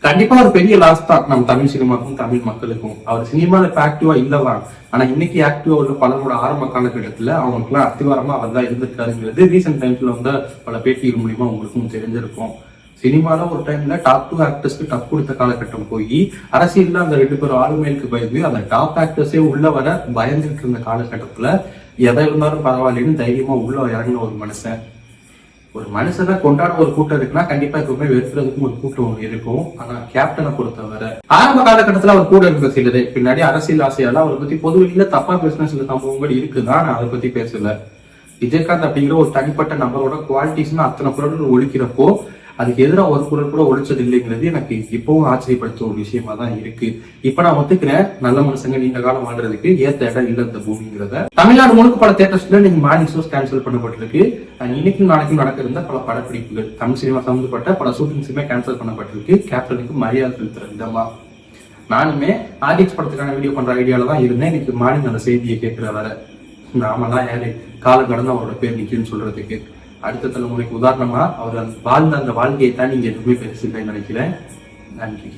கண்டிப்பா ஒரு பெரிய லாஸ் தான் நம்ம தமிழ் சினிமாக்கும் தமிழ் மக்களுக்கும். அவர் சினிமால இப்ப ஆக்டிவா இல்லதான், ஆனா இன்னைக்கு ஆக்டிவா உள்ள பலரோட ஆரம்ப காலகட்டத்துல அவங்களுக்கு எல்லாம் அத்திவாரமா அவர் தான் இருந்திருக்காருங்கிறது ரீசெண்ட் டைம்ஸ்ல வந்து பல பேட்டிகள் மூலியமா உங்களுக்கும் தெரிஞ்சிருக்கும். சினிமால ஒரு டைம்ல டாப் 2 ஆக்டர்ஸ்க்கு டப் கொடுத்த காலகட்டம் போய் அரசியல்ல அந்த 2 பேரும் ஆளுமைக்கு பயந்து அந்த டாப் ஆக்டர்ஸே உள்ள வர பயந்துட்டு இருந்த காலகட்டத்துல எதை இருந்தாலும் பரவாயில்லன்னு தைரியமா உள்ள இறங்கின ஒரு மனுஷன். ஒரு மனுஷனை கொண்டாட ஒரு கூட்டம் இருக்குன்னா கண்டிப்பா எப்பவுமே வெறுக்கிறதுக்கும் ஒரு கூட்டம் ஒன்று இருக்கும். ஆனா கேப்டனை பொறுத்தவரை ஆரம்ப காலகட்டத்துல அவர் கூட இருந்த சிலது பின்னாடி அரசியல் ஆசையால அவரை பத்தி பொதுவெளியில தப்பா பேசின சில சம்பவங்கள் இருக்குதான், நான் அதை பத்தி பேசல. விஜயகாந்த் அப்படிங்கிற ஒரு தனிப்பட்ட நபரோட குவாலிட்டிஸ்னு அத்தனை குரல்கள் ஒழிக்கிறப்போ அதுக்கு எதிராக ஒரு குரல் கூட ஒழிச்சது இல்லைங்கிறது எனக்கு இப்பவும் ஆச்சரியப்படுத்த ஒரு விஷயமா தான் இருக்கு. இப்ப நான் ஒத்துக்கிறேன், நல்ல மனுஷங்க நீண்ட காலம் வாழ்றதுக்கு ஏத்த இடம் இல்ல இந்த பூமிங்கிறத. தமிழ்நாடு முழுக்க பல தியேட்டர்ஸ்ல நீங்க மார்னிங் ஷோஸ் கேன்சல் பண்ணப்பட்டிருக்கு. இன்னைக்கும் நாளைக்கும் நடக்க இருந்த பல படப்பிடிப்புகள் தமிழ் சினிமா சம்பந்தப்பட்ட பல ஷூட்டிங்ஸுமே கேன்சல் பண்ணப்பட்டிருக்கு. கேப்டனுக்கு மரியாதை செலுத்துற விதமா நானுமே ஆடியன்ஸ் படத்துக்கான வீடியோ பண்ற ஐடியால தான் இருந்தேன். இன்னைக்கு மார்னிங் அந்த செய்தியை கேட்கிற வர நாமெல்லாம் ஏழை காலம் கடந்து அவரோட பேர் நிக்குன்னு சொல்றதுக்கு. அடுத்த தலைமுறைக்கு உதாரணமா அவர் வாழ்ந்த அந்த வாழ்க்கையை தான் நீங்க எதுவுமே பெருசு நினைக்கிறேன். நன்றி.